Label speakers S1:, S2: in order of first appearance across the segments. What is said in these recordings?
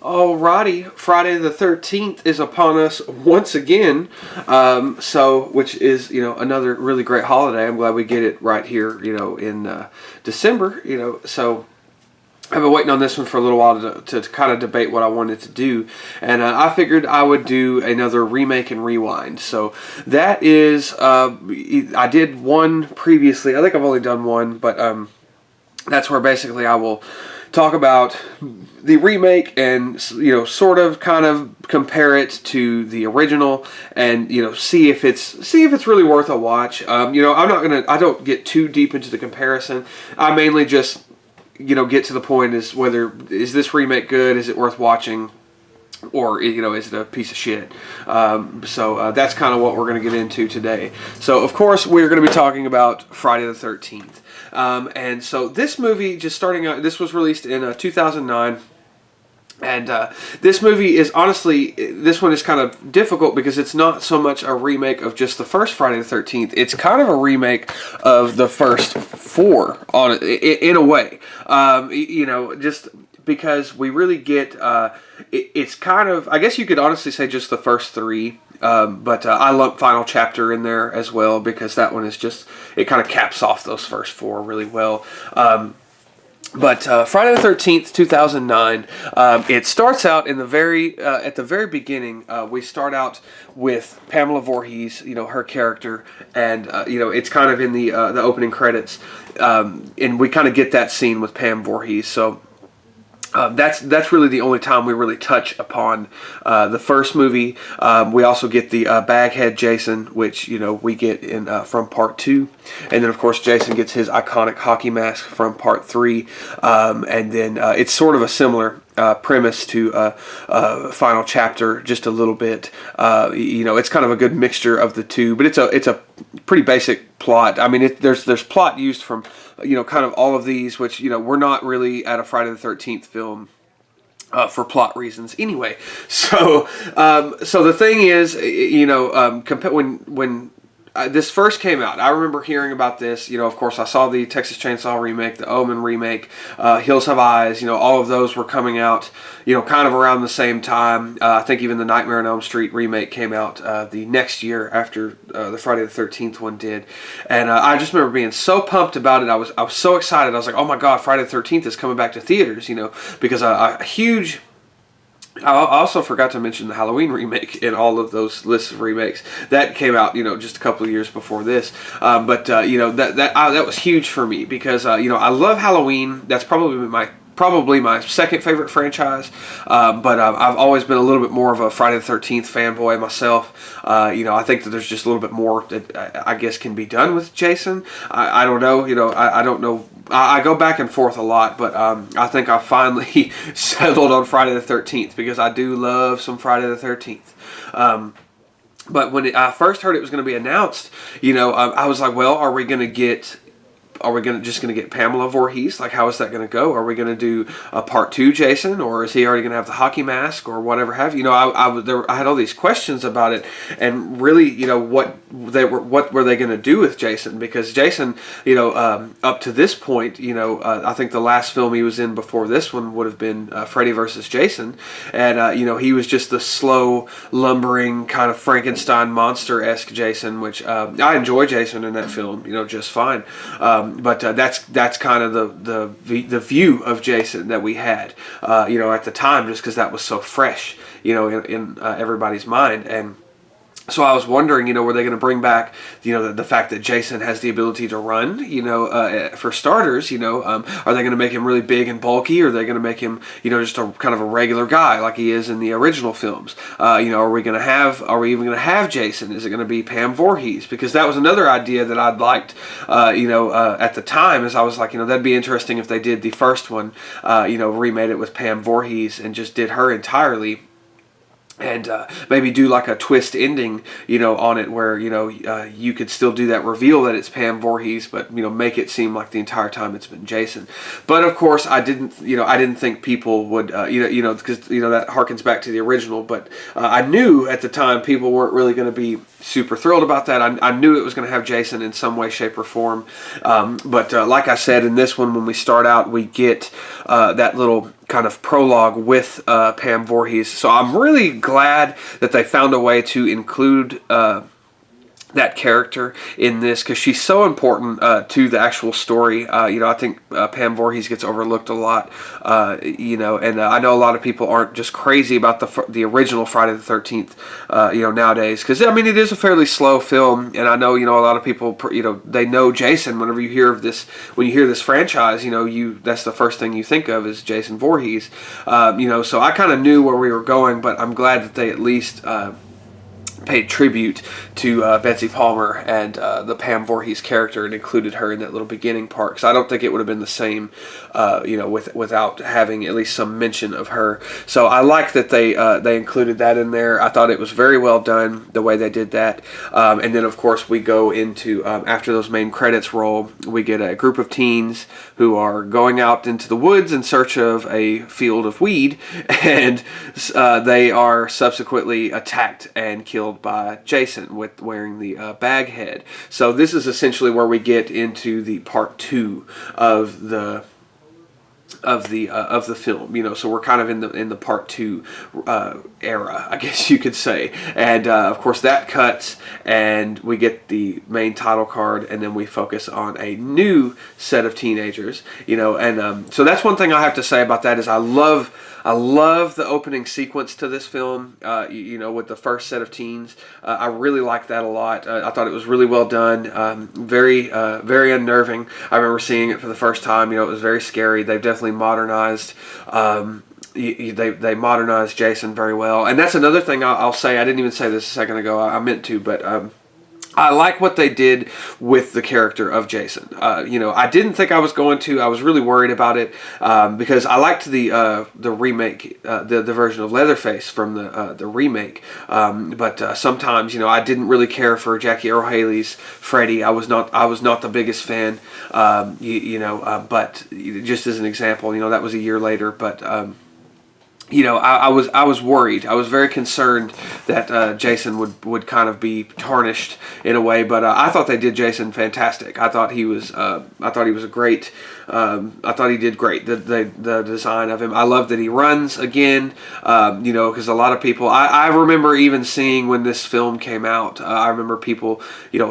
S1: Alrighty, Friday the 13th is upon us once again. Which is, another really great holiday. I'm glad we get it right here, in December, so I've been waiting on this one for a little while to kind of debate what I wanted to do, and I figured I would do another remake and rewind. So that is, I did one previously. I think I've only done one, but that's where basically I will talk about the remake and sort of kind of compare it to the original and see if it's really worth a watch. I don't get too deep into the comparison. I mainly just get to the point is this remake good? Is it worth watching? Or is it a piece of shit? That's kind of what we're going to get into today. So of course we're going to be talking about Friday the 13th. And so this movie, just starting out, this was released in 2009. And this movie is honestly, this one is kind of difficult because it's not so much a remake of just the first Friday the 13th. It's kind of a remake of the first four in a way. Just because we really get, it's kind of, I guess you could honestly say just the first three. But I lump Final Chapter in there as well because that one is just, it kind of caps off those first four really well. But Friday the 13th, 2009, it starts out in the at the very beginning. We start out with Pamela Voorhees, her character, and it's kind of in the opening credits, and we kind of get that scene with Pam Voorhees. So. That's really the only time we really touch upon the first movie. We also get the Baghead Jason, which we get in from Part 2, and then of course Jason gets his iconic hockey mask from Part 3, and then it's sort of a similar premise to Final Chapter, just a little bit. It's kind of a good mixture of the two, but it's a pretty basic plot. I mean, there's plot used from kind of all of these, which we're not really at a Friday the 13th film for plot reasons anyway. So the thing is, when this first came out, I remember hearing about this. Of course, I saw the Texas Chainsaw remake, the Omen remake, Hills Have Eyes. All of those were coming out, kind of around the same time. I think even the Nightmare on Elm Street remake came out the next year after the Friday the 13th one did. And I just remember being so pumped about it. I was so excited. I was like, oh my God, Friday the 13th is coming back to theaters, because a huge... I also forgot to mention the Halloween remake in all of those lists of remakes that came out, just a couple of years before this. That was huge for me because I love Halloween. That's probably my second favorite franchise, but I've always been a little bit more of a Friday the 13th fanboy myself. I think that there's just a little bit more that I guess can be done with Jason. I don't know. I don't know. I go back and forth a lot, but I think I finally settled on Friday the 13th because I do love some Friday the 13th. But when I first heard it was going to be announced, I was like, well, are we just going to get Pamela Voorhees? Like, how is that going to go? Are we going to do a Part 2 Jason, or is he already going to have the hockey mask, or whatever have you? I had all these questions about it, and really, what were they going to do with Jason? Because Jason, up to this point, I think the last film he was in before this one would have been Freddy vs. Jason, and he was just the slow, lumbering kind of Frankenstein monster-esque Jason, which I enjoy Jason in that film, just fine. But that's kind of the view of Jason that we had, at the time, just because that was so fresh, in everybody's mind. And so I was wondering, were they going to bring back, the fact that Jason has the ability to run, for starters, are they going to make him really big and bulky, or are they going to make him, just a kind of a regular guy like he is in the original films? Are we even going to have Jason? Is it going to be Pam Voorhees? Because that was another idea that I'd liked, at the time, is I was like, that'd be interesting if they did the first one, remade it with Pam Voorhees and just did her entirely. And maybe do like a twist ending, on it where, you could still do that reveal that it's Pam Voorhees, but, make it seem like the entire time it's been Jason. But of course, I didn't think people would, because, that harkens back to the original. But I knew at the time people weren't really going to be super thrilled about that. I knew it was going to have Jason in some way, shape, or form. But like I said, in this one, when we start out, we get that little kind of prologue with Pam Voorhees. So I'm really glad that they found a way to include that character in this, because she's so important to the actual story. I think Pam Voorhees gets overlooked a lot. And I know a lot of people aren't just crazy about the original Friday the 13th. Nowadays, because I mean it is a fairly slow film, and I know a lot of people they know Jason. Whenever you hear of this, when you hear this franchise, that's the first thing you think of is Jason Voorhees. So I kind of knew where we were going, but I'm glad that they at least paid tribute to Betsy Palmer and the Pam Voorhees character and included her in that little beginning part, because I don't think it would have been the same without having at least some mention of her. So I like that they included that in there. I thought it was very well done the way they did that. And then of course we go into after those main credits roll, we get a group of teens who are going out into the woods in search of a field of weed, and they are subsequently attacked and killed by Jason with wearing the bag head. So this is essentially where we get into the part 2 of the film. So we're kind of in the part 2 era, I guess you could say. And of course that cuts, and we get the main title card, and then we focus on a new set of teenagers. And so that's one thing I have to say about that is I love the opening sequence to this film, with the first set of teens. I really like that a lot. I thought it was really well done, very unnerving. I remember seeing it for the first time. It was very scary. They've definitely modernized they modernized Jason very well. And that's another thing I'll say. I didn't even say this a second ago. I meant to, but I like what they did with the character of Jason. I didn't think I was going to. I was really worried about it because I liked the remake, the version of Leatherface from the remake. But sometimes, I didn't really care for Jackie Earle Haley's Freddy. I was not the biggest fan. But just as an example, that was a year later. But I was worried. I was very concerned that Jason would kind of be tarnished in a way, but I thought they did Jason fantastic. I thought he was a great. I thought he did great. The design of him. I love that he runs again. Because a lot of people. I remember even seeing when this film came out. I remember people,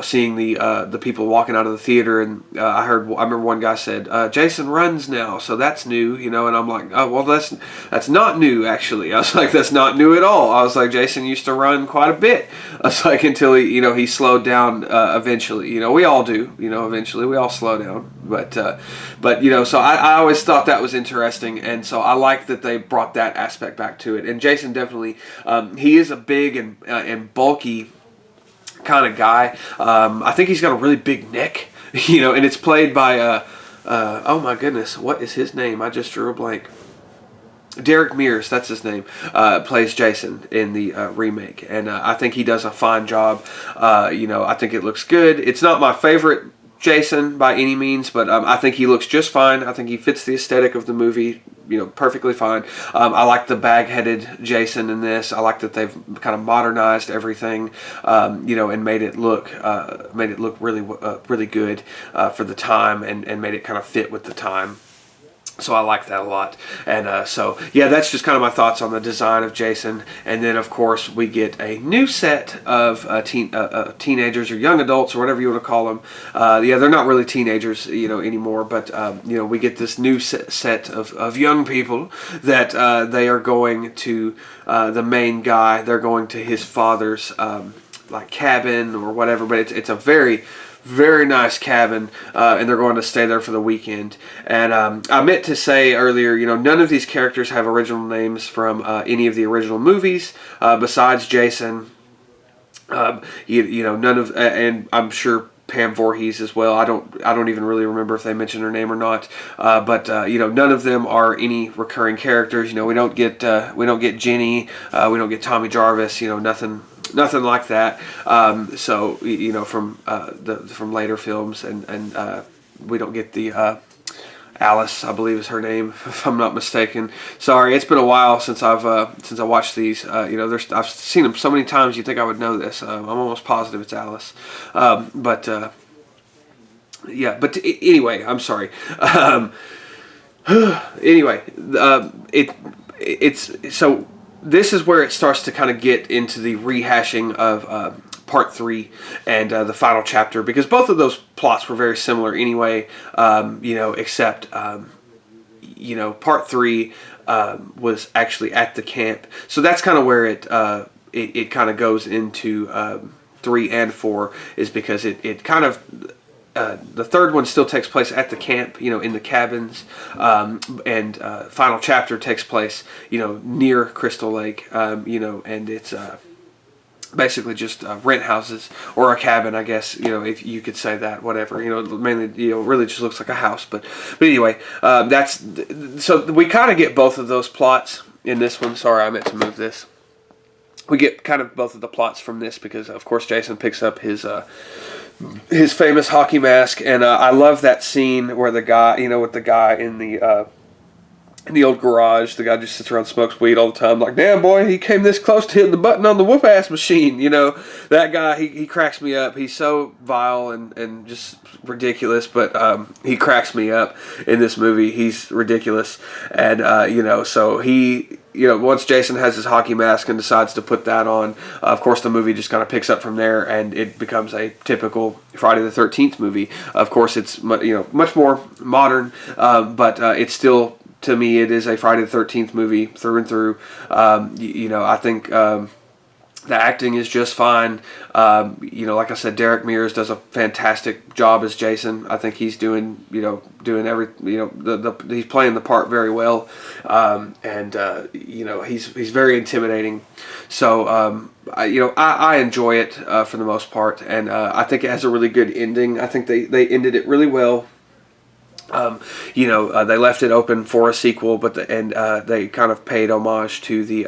S1: seeing the people walking out of the theater, and I remember one guy said, "Jason runs now, so that's new." And I'm like, "Oh well, that's not new." Actually, I was like, that's not new at all. I was like, Jason used to run quite a bit. I was like, until he slowed down eventually. We all do. Eventually we all slow down. But so I always thought that was interesting, and so I like that they brought that aspect back to it. And Jason definitely, he is a big and bulky kind of guy. I think he's got a really big neck. And it's played by oh my goodness, what is his name? I just drew a blank. Derek Mears, that's his name, plays Jason in the remake, and I think he does a fine job. I think it looks good. It's not my favorite Jason by any means, but I think he looks just fine. I think he fits the aesthetic of the movie, perfectly fine. I like the bag-headed Jason in this. I like that they've kind of modernized everything, and made it look really really good for the time, and made it kind of fit with the time. So I like that a lot. And that's just kind of my thoughts on the design of Jason. And then, of course, we get a new set of teenagers or young adults or whatever you want to call them. They're not really teenagers, anymore. But, we get this new set of young people that they are going to the main guy. They're going to his father's cabin or whatever. But it's a very nice cabin, and they're going to stay there for the weekend. And I meant to say earlier, none of these characters have original names from any of the original movies besides Jason. None of, and I'm sure Pam Voorhees as well. I don't even really remember if they mentioned her name or not. But none of them are any recurring characters. We don't get Jenny. We don't get Tommy Jarvis. Nothing like that. From later films, and we don't get the Alice, I believe is her name, if I'm not mistaken. Sorry, it's been a while since I watched these. I've seen them so many times. You think I would know this? I'm almost positive it's Alice. But anyway, I'm sorry. Anyway, it's so this is where it starts to kind of get into the rehashing of part three and the final chapter, because both of those plots were very similar anyway. Except part three was actually at the camp, so that's kind of where it kind of goes into 3 and 4, is because it kind of the third one still takes place at the camp, in the cabins, and final chapter takes place, near Crystal Lake, and it's basically just rent houses or a cabin, I guess, if you could say that, whatever, mainly, really just looks like a house, but anyway, so we kind of get both of those plots in this one. Sorry, I meant to move this. We get kind of both of the plots from this because, of course, Jason picks up his famous hockey mask, and I love that scene where the guy, with the guy in the old garage, the guy just sits around and smokes weed all the time. Like, damn, boy, he came this close to hitting the button on the whoop-ass machine. That guy, he cracks me up. He's so vile and just ridiculous, but he cracks me up in this movie. He's ridiculous. And, so he... once Jason has his hockey mask and decides to put that on, of course the movie just kind of picks up from there, and it becomes a typical Friday the 13th movie. Of course, it's much more modern, but it's still, to me, it is a Friday the 13th movie through and through. I think the acting is just fine. Like I said, Derek Mears does a fantastic job as Jason. I think he's doing he's playing the part very well, he's very intimidating. So I enjoy it for the most part, and I think it has a really good ending. I think they ended it really well. They left it open for a sequel, but they kind of paid homage to the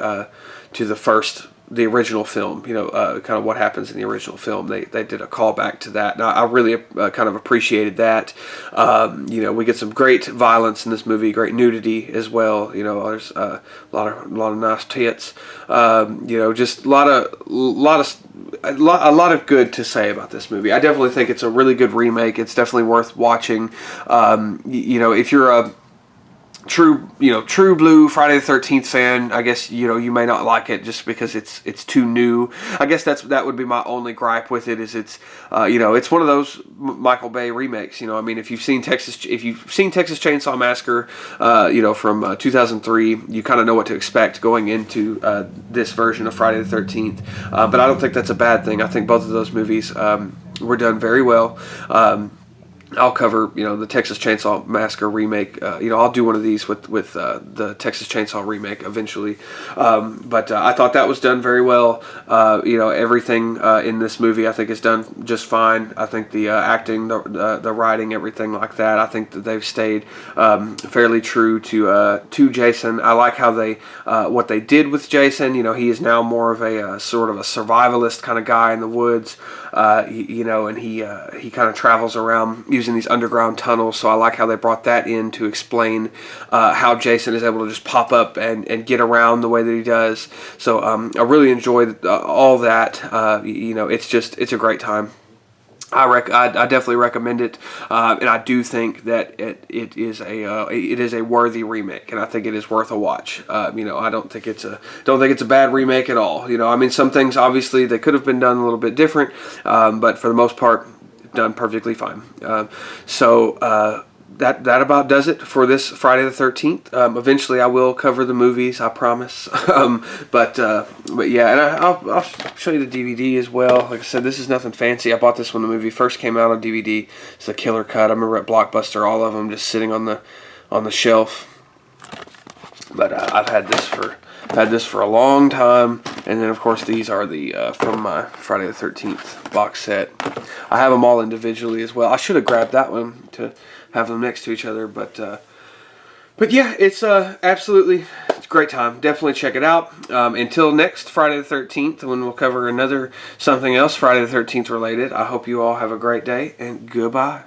S1: original film, kind of what happens in the original film. They did a callback to that, and I really kind of appreciated that. We get some great violence in this movie, great nudity as well. There's a lot of nice tits. Just a lot of good to say about this movie. I definitely think it's a really good remake. It's definitely worth watching. If you're a true blue Friday the 13th fan, I guess you may not like it just because it's too new. I guess that would be my only gripe with it, is it's one of those Michael Bay remakes. If you've seen Texas Chainsaw Massacre, from 2003, you kind of know what to expect going into this version of Friday the 13th. But I don't think that's a bad thing. I think both of those movies were done very well. I'll cover, the Texas Chainsaw Massacre remake. I'll do one of these with the Texas Chainsaw remake eventually. But I thought that was done very well. Everything in this movie I think is done just fine. I think the acting, the writing, everything like that, I think that they've stayed fairly true to Jason. I like how what they did with Jason. He is now more of a sort of a survivalist kind of guy in the woods. And he kind of travels around using these underground tunnels. So I like how they brought that in to explain how Jason is able to just pop up and get around the way that he does. So I really enjoyed all that. It's a great time. I definitely recommend it, and I do think that it is a worthy remake, and I think it is worth a watch. I don't think it's a bad remake at all. Some things obviously they could have been done a little bit different, but for the most part, done perfectly fine. That about does it for this Friday the 13th. Eventually I will cover the movies, I promise. But yeah, and I'll show you the DVD as well. Like I said, this is nothing fancy. I bought this when the movie first came out on DVD. It's a killer cut. I remember at Blockbuster, all of them just sitting on the shelf. But I've had this for a long time, and then of course these are the from my Friday the 13th box set. I have them all individually as well. I should have grabbed that one to have them next to each other, but yeah, it's it's a great time. Definitely check it out. Until next Friday the 13th, when we'll cover another something else Friday the 13th related. I hope you all have a great day, and goodbye.